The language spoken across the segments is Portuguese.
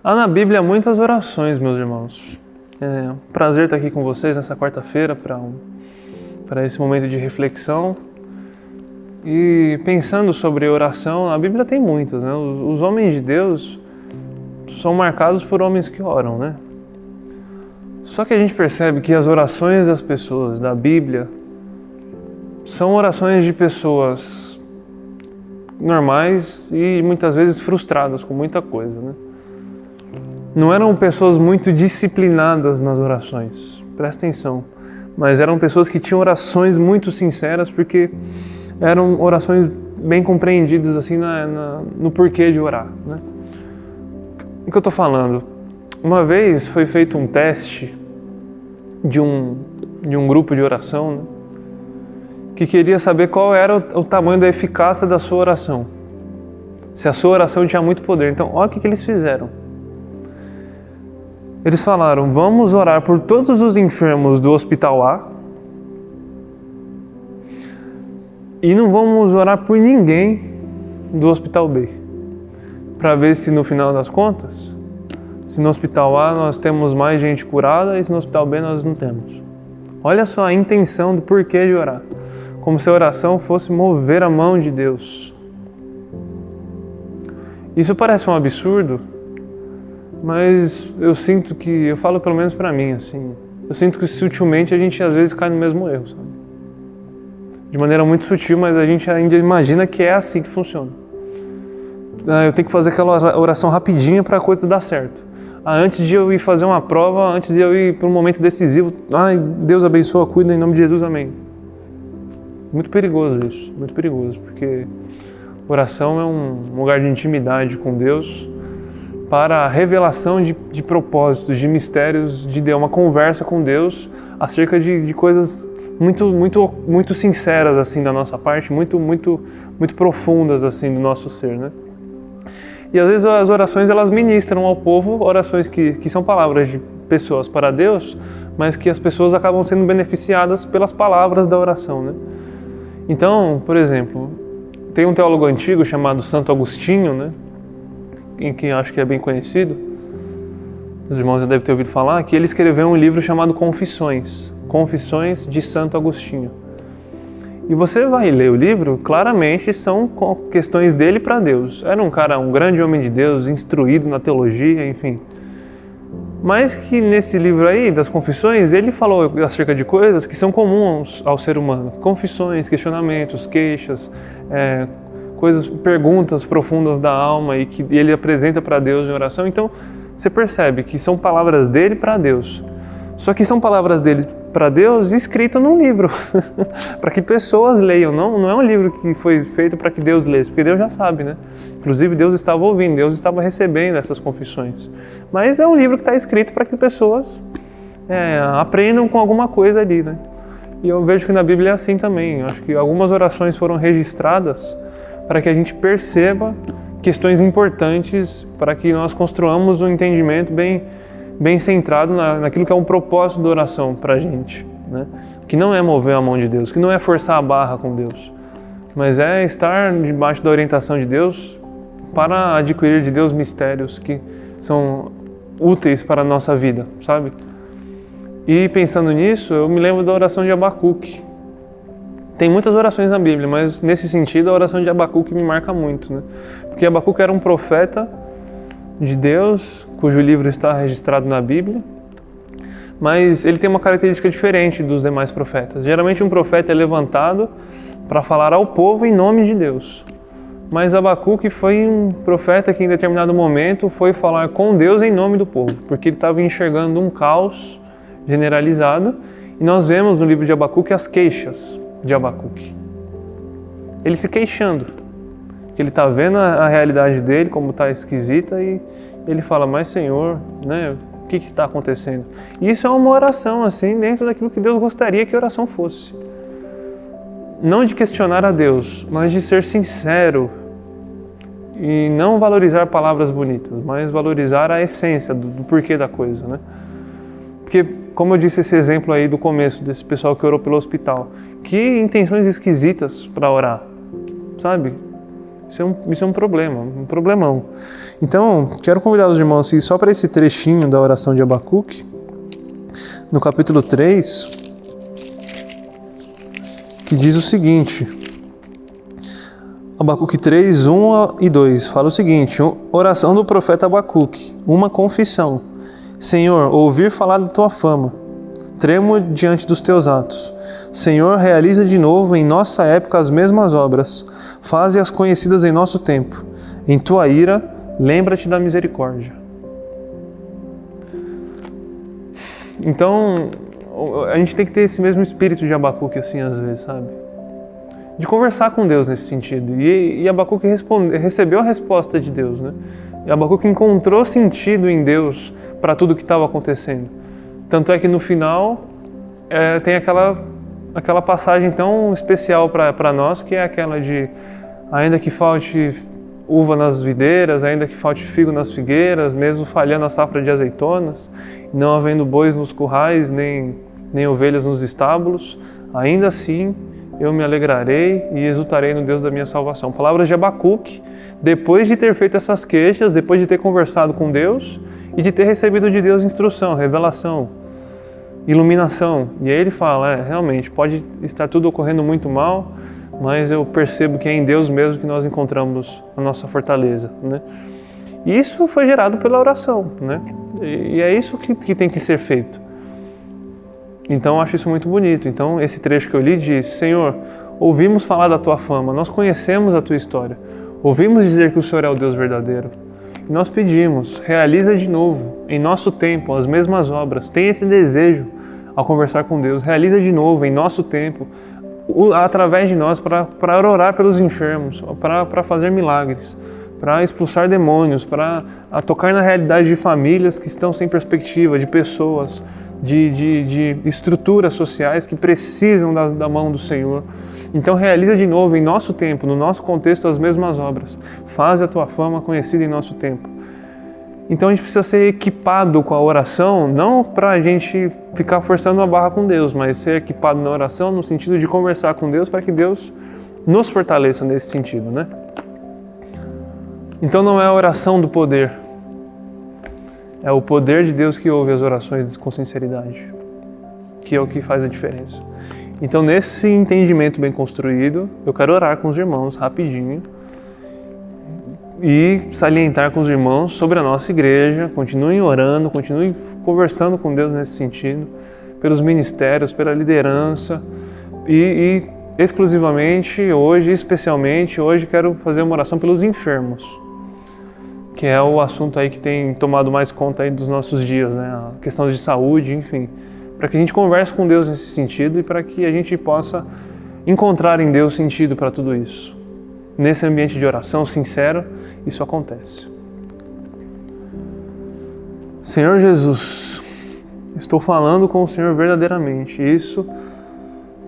Há na Bíblia muitas orações, meus irmãos. É um prazer estar aqui com vocês nessa quarta-feira para esse momento de reflexão. E pensando sobre oração, a Bíblia tem muitas, né? Os homens de Deus são marcados por homens que oram, né? Só que a gente percebe que as orações das pessoas da Bíblia são orações de pessoas normais e muitas vezes frustradas com muita coisa, né? Não eram pessoas muito disciplinadas nas orações, presta atenção, mas eram pessoas que tinham orações muito sinceras porque eram orações bem compreendidas assim no porquê de orar, né? O que eu estou falando? Uma vez foi feito um teste de um grupo de oração, né, que queria saber qual era o tamanho da eficácia da sua oração, se a sua oração tinha muito poder. Então, olha o que eles fizeram. Eles falaram: vamos orar por todos os enfermos do hospital A e não vamos orar por ninguém do hospital B, para ver se no final das contas, se no hospital A nós temos mais gente curada e se no hospital B nós não temos. Olha só a intenção do porquê de orar, como se a oração fosse mover a mão de Deus. Isso parece um absurdo, mas eu sinto que, eu falo pelo menos pra mim, assim, eu sinto que sutilmente a gente às vezes cai no mesmo erro, sabe? De maneira muito sutil, mas a gente ainda imagina que é assim que funciona. Eu tenho que fazer aquela oração rapidinha para a coisa dar certo. Antes de eu ir fazer uma prova, antes de eu ir para um momento decisivo, Deus abençoa, cuida em nome de Jesus, amém. Muito perigoso isso, muito perigoso, porque oração é um lugar de intimidade com Deus, para a revelação de propósitos, de mistérios de Deus, uma conversa com Deus acerca de coisas muito sinceras assim da nossa parte, muito profundas assim do nosso ser, né? E às vezes as orações elas ministram ao povo orações que são palavras de pessoas para Deus, mas que as pessoas acabam sendo beneficiadas pelas palavras da oração, né? Então, por exemplo, tem um teólogo antigo chamado Santo Agostinho, né? Em que acho que é bem conhecido, os irmãos já devem ter ouvido falar, que ele escreveu um livro chamado Confissões de Santo Agostinho. E você vai ler o livro, claramente são questões dele para Deus. Era um grande homem de Deus, instruído na teologia, enfim. Mas que nesse livro aí, das Confissões, ele falou acerca de coisas que são comuns ao ser humano. Confissões, questionamentos, queixas, perguntas profundas da alma e que ele apresenta para Deus em oração. Então, você percebe que são palavras dele para Deus. Só que são palavras dele para Deus escritas num livro, para que pessoas leiam. Não é um livro que foi feito para que Deus lesse, porque Deus já sabe, né? Inclusive, Deus estava ouvindo, Deus estava recebendo essas confissões. Mas é um livro que está escrito para que pessoas aprendam com alguma coisa ali, né? E eu vejo que na Bíblia é assim também. Eu acho que algumas orações foram registradas para que a gente perceba questões importantes, para que nós construamos um entendimento bem centrado naquilo que é um propósito da oração para a gente, né? Que não é mover a mão de Deus, que não é forçar a barra com Deus, mas é estar debaixo da orientação de Deus para adquirir de Deus mistérios que são úteis para a nossa vida, sabe? E pensando nisso, eu me lembro da oração de Abacuque. Tem muitas orações na Bíblia, mas nesse sentido a oração de Abacuque me marca muito, né? Porque Abacuque era um profeta de Deus, cujo livro está registrado na Bíblia, mas ele tem uma característica diferente dos demais profetas. Geralmente um profeta é levantado para falar ao povo em nome de Deus, mas Abacuque foi um profeta que em determinado momento foi falar com Deus em nome do povo, porque ele estava enxergando um caos generalizado, e nós vemos no livro de Abacuque as queixas de Abacuque. Ele se queixando, ele está vendo a realidade dele, como está esquisita, e ele fala: mas Senhor, né, o que está acontecendo? E isso é uma oração assim, dentro daquilo que Deus gostaria que a oração fosse. Não de questionar a Deus, mas de ser sincero e não valorizar palavras bonitas, mas valorizar a essência do porquê da coisa, né? Porque, como eu disse esse exemplo aí do começo, desse pessoal que orou pelo hospital, que intenções esquisitas para orar, sabe? Isso é um problema, um problemão. Então, quero convidar os irmãos só para esse trechinho da oração de Abacuque, no capítulo 3, que diz o seguinte, Abacuque 3, 1 e 2, fala o seguinte, oração do profeta Abacuque, uma confissão. Senhor, ouvir falar da tua fama, tremo diante dos teus atos. Senhor, realiza de novo em nossa época as mesmas obras, faze-as conhecidas em nosso tempo. Em tua ira, lembra-te da misericórdia. Então, a gente tem que ter esse mesmo espírito de Abacuque assim às vezes, sabe? De conversar com Deus nesse sentido. E Abacuque recebeu a resposta de Deus, né? E Abacuque encontrou sentido em Deus para tudo que estava acontecendo. Tanto é que no final tem aquela passagem tão especial para nós, que é aquela de ainda que falte uva nas videiras, ainda que falte figo nas figueiras, mesmo falhando a safra de azeitonas, não havendo bois nos currais, nem ovelhas nos estábulos, ainda assim eu me alegrarei e exultarei no Deus da minha salvação. Palavras de Abacuque, depois de ter feito essas queixas, depois de ter conversado com Deus e de ter recebido de Deus instrução, revelação, iluminação. E aí ele fala, realmente, pode estar tudo ocorrendo muito mal, mas eu percebo que é em Deus mesmo que nós encontramos a nossa fortaleza, né? E isso foi gerado pela oração, né? E é isso que tem que ser feito. Então eu acho isso muito bonito. Então esse trecho que eu li diz, Senhor, ouvimos falar da tua fama, nós conhecemos a tua história, ouvimos dizer que o Senhor é o Deus verdadeiro. E nós pedimos, realiza de novo, em nosso tempo, as mesmas obras. Tem esse desejo ao conversar com Deus, realiza de novo, em nosso tempo, através de nós, para orar pelos enfermos, para fazer milagres, para expulsar demônios, para tocar na realidade de famílias que estão sem perspectiva, de pessoas, de estruturas sociais que precisam da mão do Senhor. Então realiza de novo em nosso tempo, no nosso contexto, as mesmas obras. Faz a tua fama conhecida em nosso tempo. Então a gente precisa ser equipado com a oração, não para a gente ficar forçando a barra com Deus, mas ser equipado na oração no sentido de conversar com Deus para que Deus nos fortaleça nesse sentido, né? Então não é a oração do poder, é o poder de Deus que ouve as orações com sinceridade, que é o que faz a diferença. Então nesse entendimento bem construído, eu quero orar com os irmãos rapidinho, e salientar com os irmãos sobre a nossa igreja. Continuem orando, continuem conversando com Deus nesse sentido, pelos ministérios, pela liderança e exclusivamente hoje, especialmente hoje, quero fazer uma oração pelos enfermos, que é o assunto aí que tem tomado mais conta aí dos nossos dias, né? A questão de saúde, enfim, para que a gente converse com Deus nesse sentido e para que a gente possa encontrar em Deus sentido para tudo isso. Nesse ambiente de oração sincero, isso acontece. Senhor Jesus, estou falando com o Senhor verdadeiramente. Isso,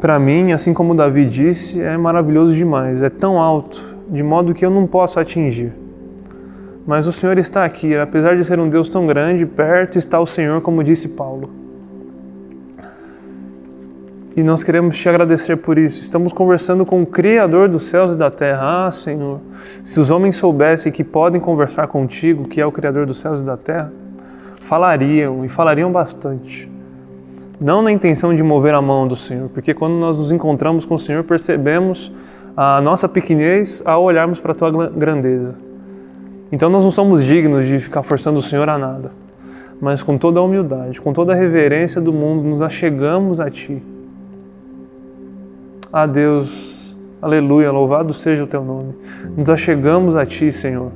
para mim, assim como Davi disse, é maravilhoso demais. É tão alto, de modo que eu não posso atingir. Mas o Senhor está aqui, apesar de ser um Deus tão grande, perto está o Senhor, como disse Paulo. E nós queremos te agradecer por isso. Estamos conversando com o Criador dos céus e da terra. Ah, Senhor, se os homens soubessem que podem conversar contigo, que é o Criador dos céus e da terra, falariam, e falariam bastante. Não na intenção de mover a mão do Senhor, porque quando nós nos encontramos com o Senhor, percebemos a nossa pequenez ao olharmos para a tua grandeza. Então nós não somos dignos de ficar forçando o Senhor a nada, mas com toda a humildade, com toda a reverência do mundo, nos achegamos a ti. Ah, Deus, aleluia, louvado seja o teu nome. Nos achegamos a ti, Senhor,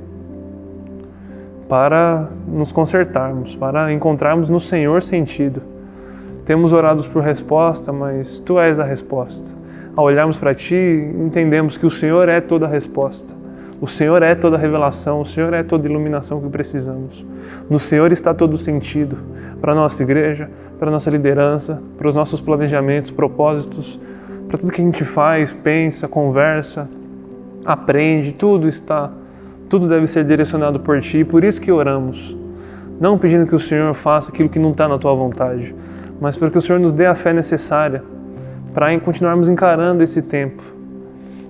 para nos consertarmos, para encontrarmos no Senhor sentido. Temos orado por resposta, mas tu és a resposta. Ao olharmos para ti, entendemos que o Senhor é toda a resposta. O Senhor é toda a revelação, o Senhor é toda a iluminação que precisamos. No Senhor está todo o sentido para a nossa igreja, para a nossa liderança, para os nossos planejamentos, propósitos, para tudo que a gente faz, pensa, conversa, aprende, tudo deve ser direcionado por ti, e por isso que oramos. Não pedindo que o Senhor faça aquilo que não está na tua vontade, mas para que o Senhor nos dê a fé necessária para continuarmos encarando esse tempo.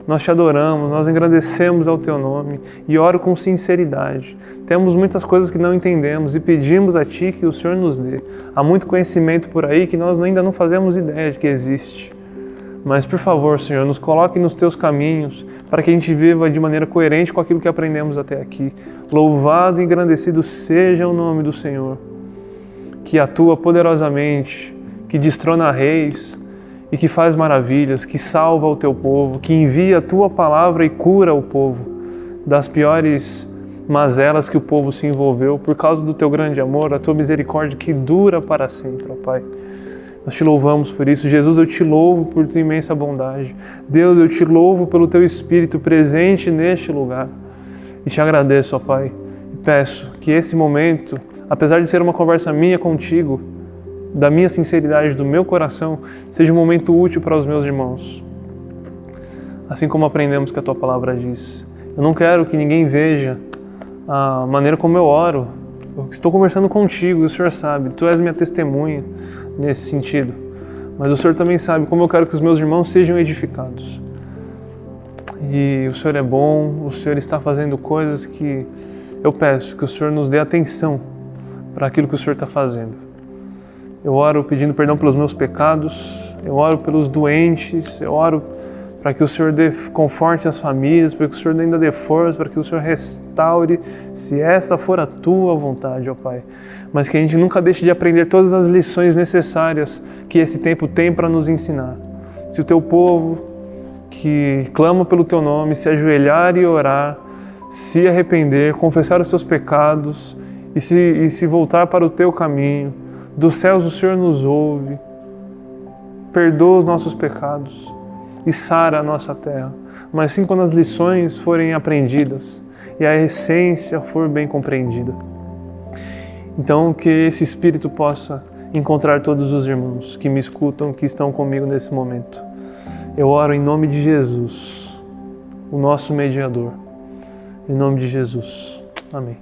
nós te adoramos, nós engrandecemos ao teu nome e oro com sinceridade. Temos muitas coisas que não entendemos e pedimos a ti que o Senhor nos dê. Há muito conhecimento por aí que nós ainda não fazemos ideia de que existe. Mas, por favor, Senhor, nos coloque nos teus caminhos para que a gente viva de maneira coerente com aquilo que aprendemos até aqui. Louvado e engrandecido seja o nome do Senhor, que atua poderosamente, que destrona reis e que faz maravilhas, que salva o teu povo, que envia a tua palavra e cura o povo das piores mazelas que o povo se envolveu por causa do teu grande amor, a tua misericórdia que dura para sempre, ó Pai. Nós te louvamos por isso. Jesus, eu te louvo por tua imensa bondade. Deus, eu te louvo pelo teu Espírito presente neste lugar. E te agradeço, ó Pai. E peço que esse momento, apesar de ser uma conversa minha contigo, da minha sinceridade, do meu coração, seja um momento útil para os meus irmãos. Assim como aprendemos que a tua palavra diz. Eu não quero que ninguém veja a maneira como eu oro. Eu estou conversando contigo, e o Senhor sabe, tu és minha testemunha nesse sentido. Mas o Senhor também sabe como eu quero que os meus irmãos sejam edificados. E o Senhor é bom, o Senhor está fazendo coisas que eu peço que o Senhor nos dê atenção para aquilo que o Senhor está fazendo. Eu oro pedindo perdão pelos meus pecados, eu oro pelos doentes, eu oro para que o Senhor conforte as famílias, para que o Senhor ainda dê força, para que o Senhor restaure, se essa for a tua vontade, ó Pai. Mas que a gente nunca deixe de aprender todas as lições necessárias que esse tempo tem para nos ensinar. Se o teu povo que clama pelo teu nome se ajoelhar e orar, se arrepender, confessar os seus pecados e se voltar para o teu caminho, dos céus o Senhor nos ouve, perdoa os nossos pecados e sara a nossa terra. Mas sim quando as lições forem aprendidas e a essência for bem compreendida. Então que esse Espírito possa encontrar todos os irmãos que me escutam, que estão comigo nesse momento. Eu oro em nome de Jesus, o nosso mediador. Em nome de Jesus. Amém.